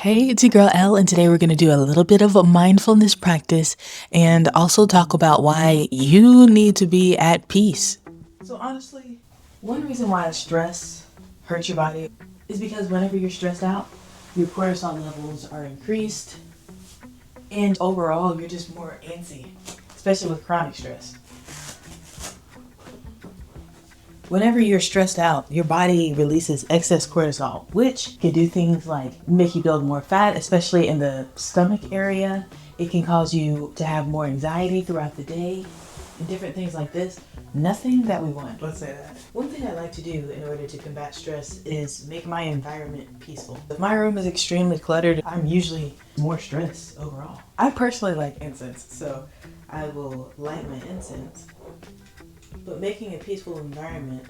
Hey, it's your girl Elle, and today we're going to do a little bit of a mindfulness practice and also talk about why you need to be at peace. So honestly, one reason why stress hurts your body is because whenever you're stressed out, your cortisol levels are increased, and overall, you're just more antsy, especially with chronic stress. Whenever you're stressed out, your body releases excess cortisol, which can do things like make you build more fat, especially in the stomach area. It can cause you to have more anxiety throughout the day and different things like this. Nothing that we want. Let's say that. One thing I like to do in order to combat stress is make my environment peaceful. If my room is extremely cluttered, I'm usually more stressed overall. I personally like incense, so I will light my incense. But making a peaceful environment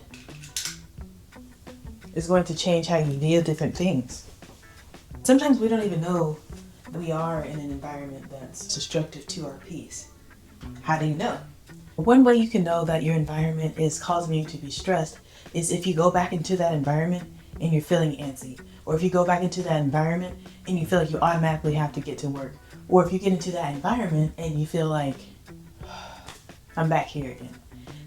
is going to change how you view different things. Sometimes we don't even know that we are in an environment that's destructive to our peace. How do you know? One way you can know that your environment is causing you to be stressed is if you go back into that environment and you're feeling antsy. Or if you go back into that environment and you feel like you automatically have to get to work. Or if you get into that environment and you feel like, I'm back here again.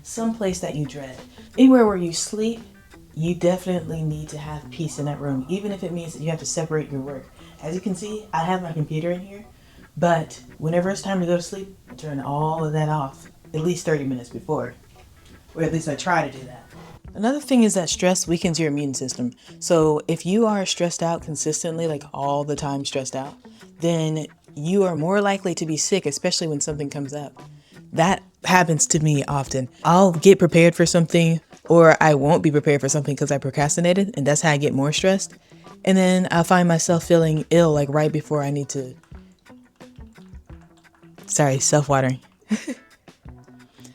Some place that you dread. Anywhere where you sleep, you definitely need to have peace in that room, even if it means that you have to separate your work. As you can see, I have my computer in here, but whenever it's time to go to sleep, I turn all of that off at least 30 minutes before, or at least I try to do that. Another thing is that stress weakens your immune system. So if you are stressed out consistently, like all the time stressed out, then you are more likely to be sick, especially when something comes up. That happens to me often. I'll get prepared for something or I won't be prepared for something because I procrastinated, and that's how I get more stressed. And then I'll find myself feeling ill like right before I need to. Sorry, self-watering.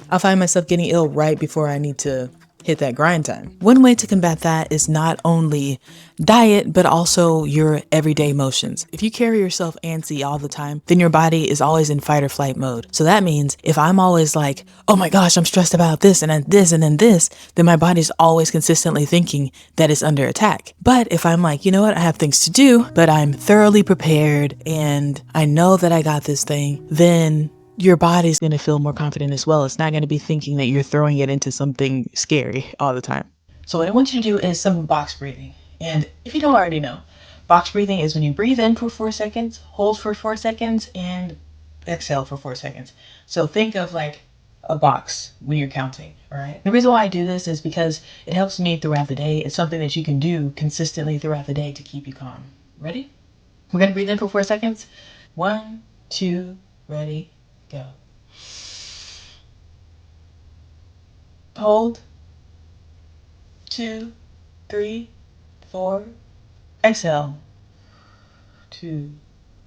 I'll find myself getting ill right before I need to hit that grind time. One way to combat that is not only diet, but also your everyday motions. If you carry yourself antsy all the time, then your body is always in fight or flight mode. So that means if I'm always like, oh my gosh, I'm stressed about this and then this and then this, then my body's always consistently thinking that it's under attack. But if I'm like, you know what, I have things to do, but I'm thoroughly prepared and I know that I got this thing, then your body's going to feel more confident as well. It's not going to be thinking that you're throwing it into something scary all the time. So what I want you to do is some box breathing. And if you don't already know, box breathing is when you breathe in for 4 seconds, hold for 4 seconds, and exhale for 4 seconds. So think of like a box when you're counting, all right? The reason why I do this is because it helps me throughout the day. It's something that you can do consistently throughout the day to keep you calm. Ready? We're going to breathe in for 4 seconds. 1, 2, ready, go. Hold. 2, 3, 4. Exhale. 2,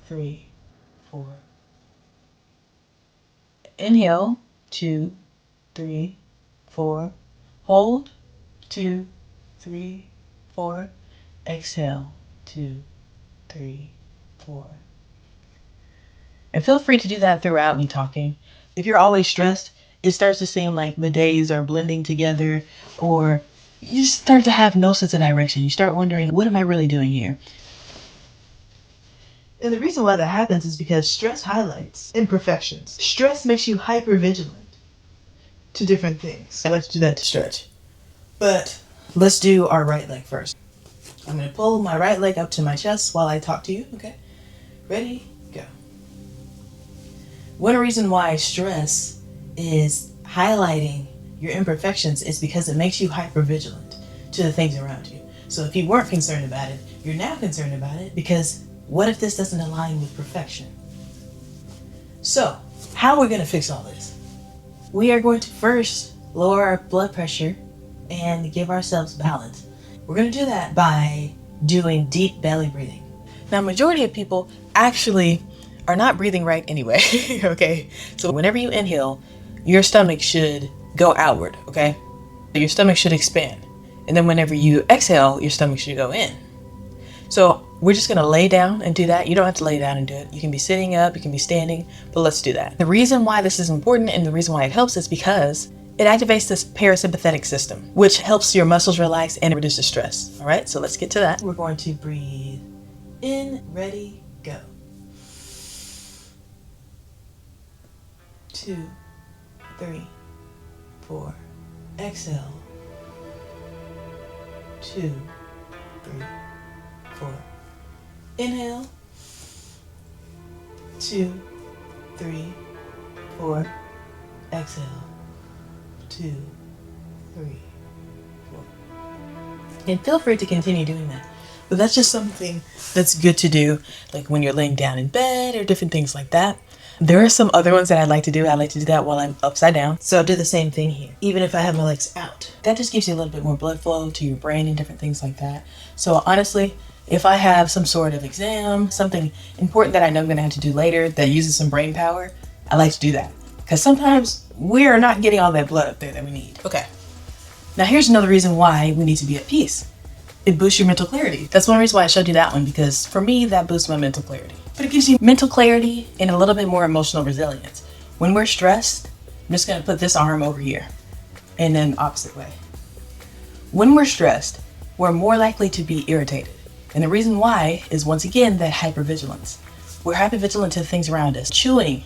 3, 4. Inhale. 2, 3, 4. Hold. 2, 3, 4. Exhale. 2, 3, 4. And feel free to do that throughout me talking. If you're always stressed, it starts to seem like the days are blending together, or you start to have no sense of direction. You start wondering, what am I really doing here? And the reason why that happens is because stress highlights imperfections. Stress makes you hyper vigilant to different things. Let's do that to stretch. But let's do our right leg first. I'm going to pull my right leg up to my chest while I talk to you, okay? Ready? Go. One reason why stress is highlighting your imperfections is because it makes you hypervigilant to the things around you. So if you weren't concerned about it, you're now concerned about it because what if this doesn't align with perfection? So how are we going to fix all this? We are going to first lower our blood pressure and give ourselves balance. We're going to do that by doing deep belly breathing. Now, majority of people actually are not breathing right anyway, okay? So whenever you inhale, your stomach should go outward, okay? Your stomach should expand. And then whenever you exhale, your stomach should go in. So we're just gonna lay down and do that. You don't have to lay down and do it. You can be sitting up, you can be standing, but let's do that. The reason why this is important and the reason why it helps is because it activates this parasympathetic system, which helps your muscles relax and reduces stress. All right, so let's get to that. We're going to breathe In, ready, go. 2, 3, 4. Exhale. 2, 3, 4. Inhale. 2, 3, 4. Exhale. 2, 3, 4. And feel free to continue doing that. But that's just something that's good to do, like when you're laying down in bed or different things like that. There are some other ones that I like to do. I like to do that while I'm upside down. So I'll do the same thing here, even if I have my legs out. That just gives you a little bit more blood flow to your brain and different things like that. So honestly, if I have some sort of exam, something important that I know I'm gonna have to do later that uses some brain power, I like to do that. Because sometimes we are not getting all that blood up there that we need. Okay. Now here's another reason why we need to be at peace. It boosts your mental clarity. That's one reason why I showed you that one, because for me, that boosts my mental clarity. But it gives you mental clarity and a little bit more emotional resilience. When we're stressed, I'm just gonna put this arm over here and then opposite way. When we're stressed, we're more likely to be irritated. And the reason why is, once again, that hypervigilance. We're hypervigilant to the things around us. Chewing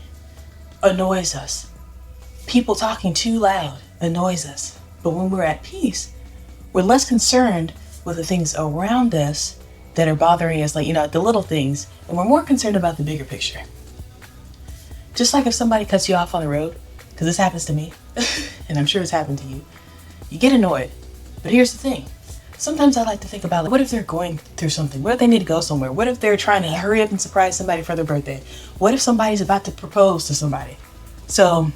annoys us. People talking too loud annoys us. But when we're at peace, we're less concerned with the things around us that are bothering us, like, the little things, and we're more concerned about the bigger picture. Just like if somebody cuts you off on the road, because this happens to me, and I'm sure it's happened to you, you get annoyed. But here's the thing. Sometimes I like to think about, like, what if they're going through something? What if they need to go somewhere? What if they're trying to hurry up and surprise somebody for their birthday? What if somebody's about to propose to somebody? So,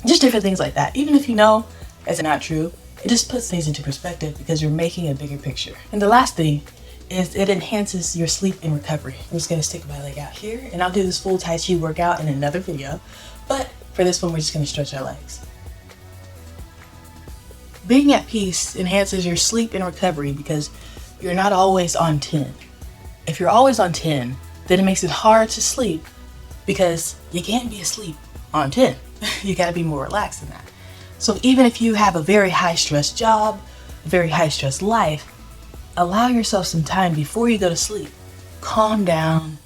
just different things like that. Even if you know it's not true, it just puts things into perspective because you're making a bigger picture. And the last thing is it enhances your sleep and recovery. I'm just gonna stick my leg out here, and I'll do this full Tai Chi workout in another video. But for this one, we're just gonna stretch our legs. Being at peace enhances your sleep and recovery because you're not always on 10. If you're always on 10, then it makes it hard to sleep because you can't be asleep on 10. You gotta be more relaxed than that. So even if you have a very high stress job, a very high stress life, allow yourself some time before you go to sleep. Calm down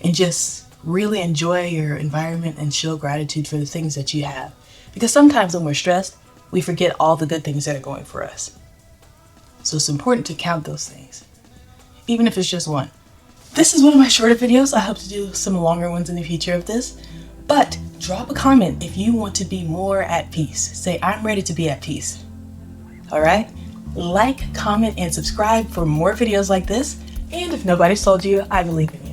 and just really enjoy your environment and show gratitude for the things that you have. Because sometimes when we're stressed, we forget all the good things that are going for us. So it's important to count those things, even if it's just one. This is one of my shorter videos. I hope to do some longer ones in the future of this. But drop a comment if you want to be more at peace. Say, I'm ready to be at peace. All right? Like, comment, and subscribe for more videos like this. And if nobody's told you, I believe in you.